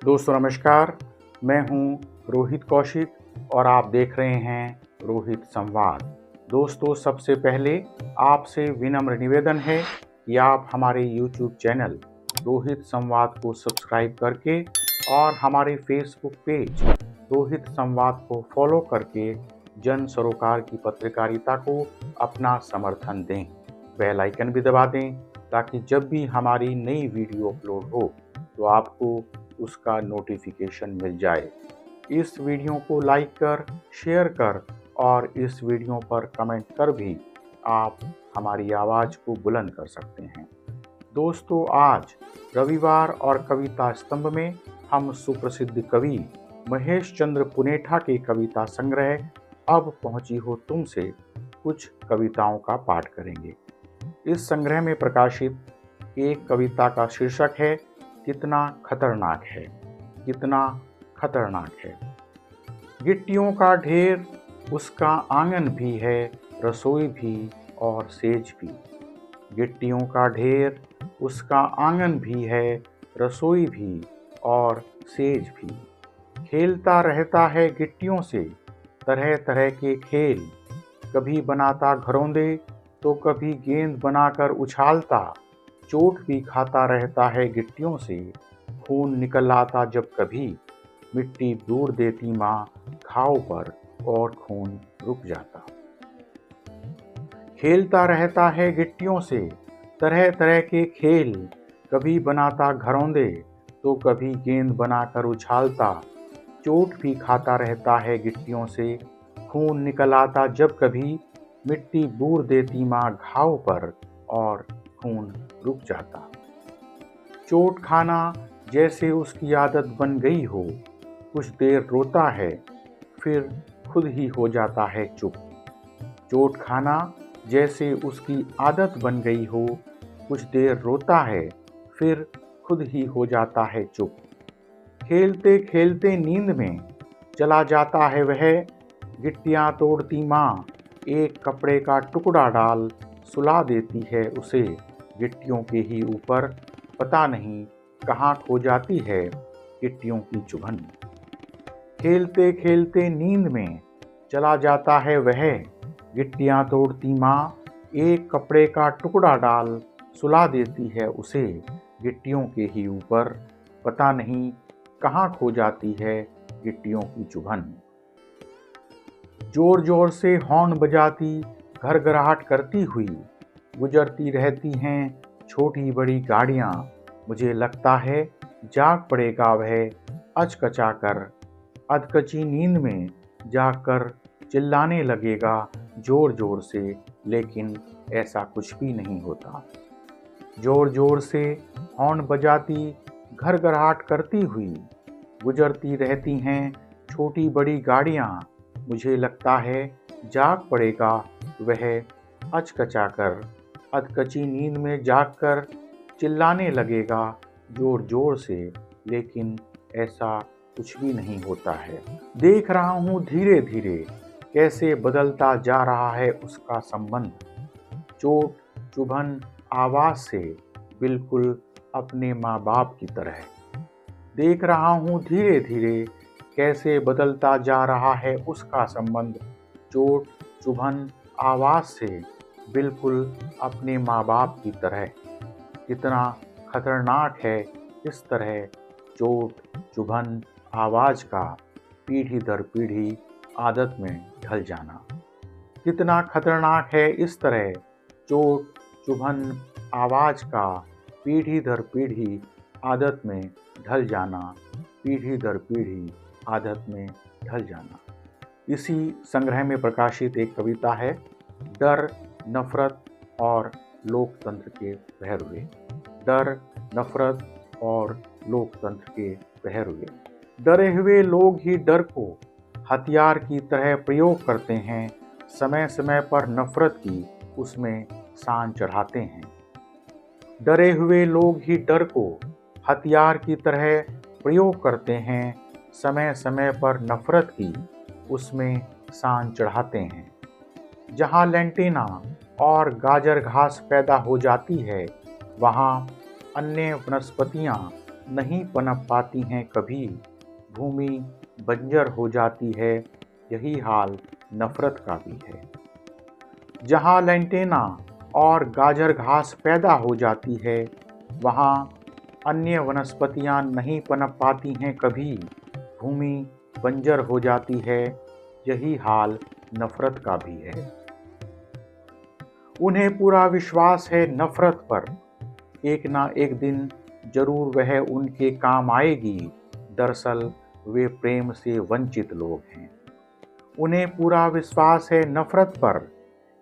दोस्तों नमस्कार, मैं हूं रोहित कौशिक और आप देख रहे हैं रोहित संवाद। दोस्तों सबसे पहले आपसे विनम्र निवेदन है कि आप हमारे YouTube चैनल रोहित संवाद को सब्सक्राइब करके और हमारे Facebook पेज रोहित संवाद को फॉलो करके जन सरोकार की पत्रकारिता को अपना समर्थन दें। बेल आइकन भी दबा दें ताकि जब भी हमारी नई वीडियो अपलोड हो तो आपको उसका नोटिफिकेशन मिल जाए। इस वीडियो को लाइक कर, शेयर कर और इस वीडियो पर कमेंट कर भी आप हमारी आवाज़ को बुलंद कर सकते हैं। दोस्तों आज रविवार और कविता स्तंभ में हम सुप्रसिद्ध कवि महेश चंद्र पुनेठा के कविता संग्रह अब पहुंची हो तुमसे कुछ कविताओं का पाठ करेंगे। इस संग्रह में प्रकाशित एक कविता का शीर्षक है कितना खतरनाक है, कितना खतरनाक है। गिट्टियों का ढेर उसका आंगन भी है, रसोई भी और सेज भी। गिट्टियों का ढेर उसका आंगन भी है, रसोई भी और सेज भी। खेलता रहता है गिट्टियों से तरह तरह के खेल, कभी बनाता घरौंदे तो कभी गेंद बनाकर उछालता। चोट भी खाता रहता है गिट्टियों से, खून निकल आता जब कभी। मिट्टी बूर देती माँ घाव पर और खून रुक जाता। खेलता रहता है गिट्टियों से तरह तरह के खेल, कभी बनाता घरौंदे तो कभी गेंद बनाकर उछालता। चोट भी खाता रहता है गिट्टियों से, खून निकल आता जब कभी। मिट्टी बूर देती माँ घाव पर और खून रुक जाता। चोट खाना जैसे उसकी आदत बन गई हो, कुछ देर रोता है फिर खुद ही हो जाता है चुप। चोट खाना जैसे उसकी आदत बन गई हो, कुछ देर रोता है फिर खुद ही हो जाता है चुप। खेलते खेलते नींद में चला जाता है वह, गिट्टियां तोड़ती माँ एक कपड़े का टुकड़ा डाल सुला देती है उसे। गिट्टियों के ही ऊपर पता नहीं कहाँ खो जाती है गिट्टियों की चुभन। खेलते खेलते नींद में चला जाता है वह, गिट्टियां तोड़ती माँ एक कपड़े का टुकड़ा डाल सुला देती है उसे। गिट्टियों के ही ऊपर पता नहीं कहाँ खो जाती है गिट्टियों की चुभन। जोर जोर से हॉर्न बजाती घरघराहट करती हुई गुजरती रहती हैं छोटी बड़ी गाड़ियाँ। मुझे लगता है जाग पड़ेगा वह अचकचाकर, अधकची नींद में जागकर चिल्लाने लगेगा जोर जोर से, लेकिन ऐसा कुछ भी नहीं होता। जोर जोर से हॉर्न बजाती घरघराहट करती हुई गुजरती रहती हैं छोटी बड़ी गाड़ियाँ। मुझे लगता है जाग पड़ेगा वह अचकचाकर, अधकची नींद में जागकर चिल्लाने लगेगा जोर जोर से, लेकिन ऐसा कुछ भी नहीं होता है। देख रहा हूँ धीरे धीरे कैसे बदलता जा रहा है उसका संबंध, चोट चुभन आवाज से बिल्कुल अपने माँ बाप की तरह। देख रहा हूँ धीरे धीरे कैसे बदलता जा रहा है उसका संबंध, चोट चुभन आवाज से बिल्कुल अपने माँ बाप की तरह। कितना खतरनाक है इस तरह चोट चुभन आवाज का पीढ़ी दर पीढ़ी आदत में ढल जाना। कितना खतरनाक है इस तरह चोट चुभन आवाज का पीढ़ी दर पीढ़ी आदत में ढल जाना, पीढ़ी दर पीढ़ी आदत में ढल जाना। इसी संग्रह में प्रकाशित एक कविता है डर नफरत और लोकतंत्र के पहरुए। डर नफरत और लोकतंत्र के पहरुए। डरे हुए लोग ही डर को हथियार की तरह प्रयोग करते हैं, समय समय पर नफरत की उसमें सान चढ़ाते हैं। डरे हुए लोग ही डर को हथियार की तरह प्रयोग करते हैं, समय समय पर नफरत की उसमें सान चढ़ाते हैं। जहाँ लेंटिना और गाजर घास पैदा हो जाती है, वहाँ अन्य वनस्पतियाँ नहीं पनप पाती हैं कभी, भूमि बंजर हो जाती है, यही हाल नफरत का भी है। जहाँ लेंटेना और गाजर घास पैदा हो जाती है, वहाँ अन्य वनस्पतियाँ नहीं पनप पाती हैं कभी, भूमि बंजर हो जाती है, यही हाल नफरत का भी है। उन्हें पूरा विश्वास है नफरत पर, एक ना एक दिन जरूर वह उनके काम आएगी, दरअसल वे प्रेम से वंचित लोग हैं। उन्हें पूरा विश्वास है नफरत पर,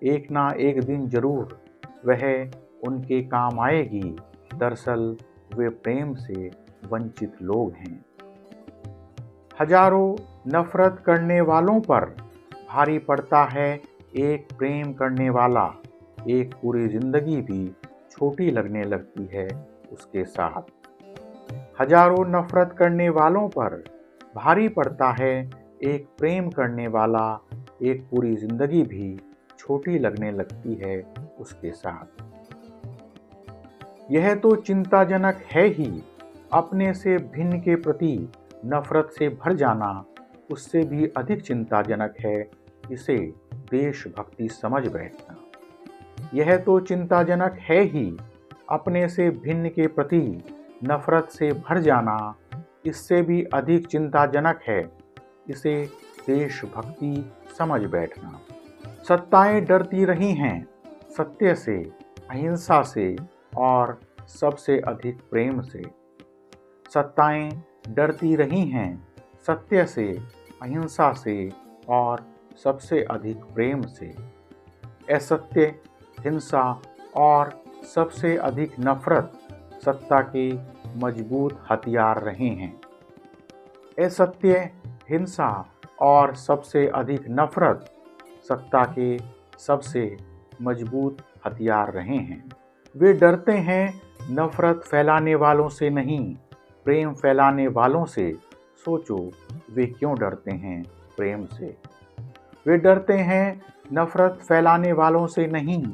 एक ना एक दिन जरूर वह उनके काम आएगी, दरअसल वे प्रेम से वंचित लोग हैं। हजारों नफरत करने वालों पर भारी पड़ता है एक प्रेम करने वाला, एक पूरी जिंदगी भी छोटी लगने लगती है उसके साथ। हजारों नफरत करने वालों पर भारी पड़ता है एक प्रेम करने वाला, एक पूरी जिंदगी भी छोटी लगने लगती है उसके साथ। यह तो चिंताजनक है ही, अपने से भिन्न के प्रति नफरत से भर जाना उससे भी अधिक चिंताजनक है, इसे देशभक्ति समझ बैठना। यह तो चिंताजनक है ही, अपने से भिन्न के प्रति नफरत से भर जाना इससे भी अधिक चिंताजनक है, इसे देशभक्ति समझ बैठना। सत्ताएं डरती रही हैं सत्य से, अहिंसा से और सबसे अधिक प्रेम से। सत्ताएं डरती रही हैं सत्य से, अहिंसा से और सबसे अधिक प्रेम से। असत्य, हिंसा और सबसे अधिक नफरत सत्ता के मजबूत हथियार रहे हैं। असत्य, हिंसा और सबसे अधिक नफरत सत्ता के सबसे मजबूत हथियार रहे हैं। वे डरते हैं नफरत फैलाने वालों से नहीं, प्रेम फैलाने वालों से। सोचो वे क्यों डरते हैं प्रेम से। वे डरते हैं नफरत फैलाने वालों से नहीं,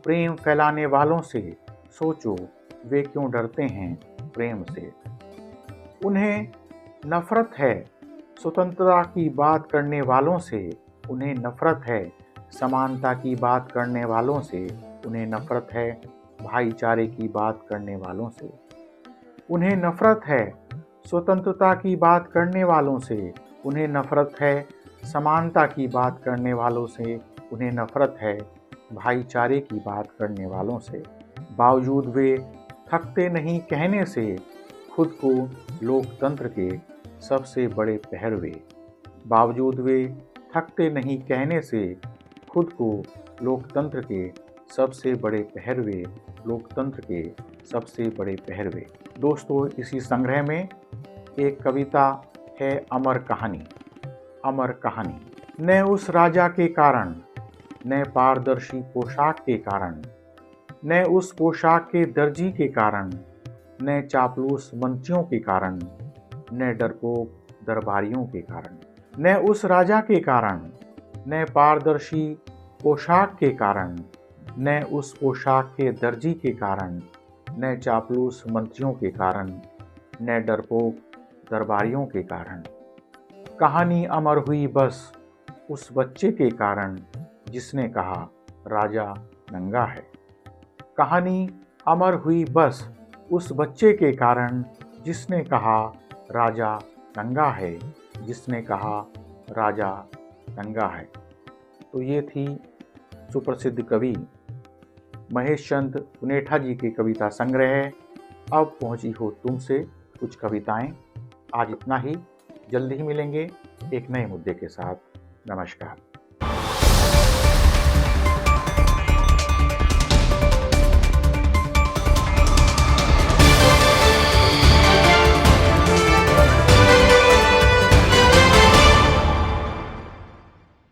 प्रेम फैलाने वालों से। सोचो वे क्यों डरते हैं प्रेम से। उन्हें नफरत है स्वतंत्रता की बात करने वालों से, उन्हें नफरत है समानता की बात करने वालों से, उन्हें नफरत है भाईचारे की बात करने वालों से। उन्हें नफरत है स्वतंत्रता की बात करने वालों से, उन्हें नफरत है समानता की बात करने वालों से, उन्हें नफरत है भाईचारे की बात करने वालों से। बावजूद वे थकते नहीं कहने से खुद को लोकतंत्र के सबसे बड़े पहरवे। बावजूद वे थकते नहीं कहने से खुद को लोकतंत्र के सबसे बड़े पहरवे, लोकतंत्र के सबसे बड़े पहरवे। दोस्तों, इसी संग्रह में एक कविता है अमर कहानी। अमर कहानी। न उस राजा के कारण, न पारदर्शी पोशाक के कारण, न उस पोशाक के दर्जी के कारण, न चापलूस मंत्रियों के कारण, न डरपोक दरबारियों के कारण। न उस राजा के कारण, न पारदर्शी पोशाक के कारण, न उस पोशाक के दर्जी के कारण, न चापलूस मंत्रियों के कारण, न डरपोक दरबारियों के कारण। कहानी अमर हुई बस उस बच्चे के कारण जिसने कहा राजा नंगा है। कहानी अमर हुई बस उस बच्चे के कारण जिसने कहा राजा नंगा है, जिसने कहा राजा नंगा है। तो ये थी सुप्रसिद्ध कवि महेश चंद पुनेठा जी की कविता संग्रह अब पहुंची हो तुमसे कुछ कविताएं। आज इतना ही, जल्दी ही मिलेंगे एक नए मुद्दे के साथ। नमस्कार।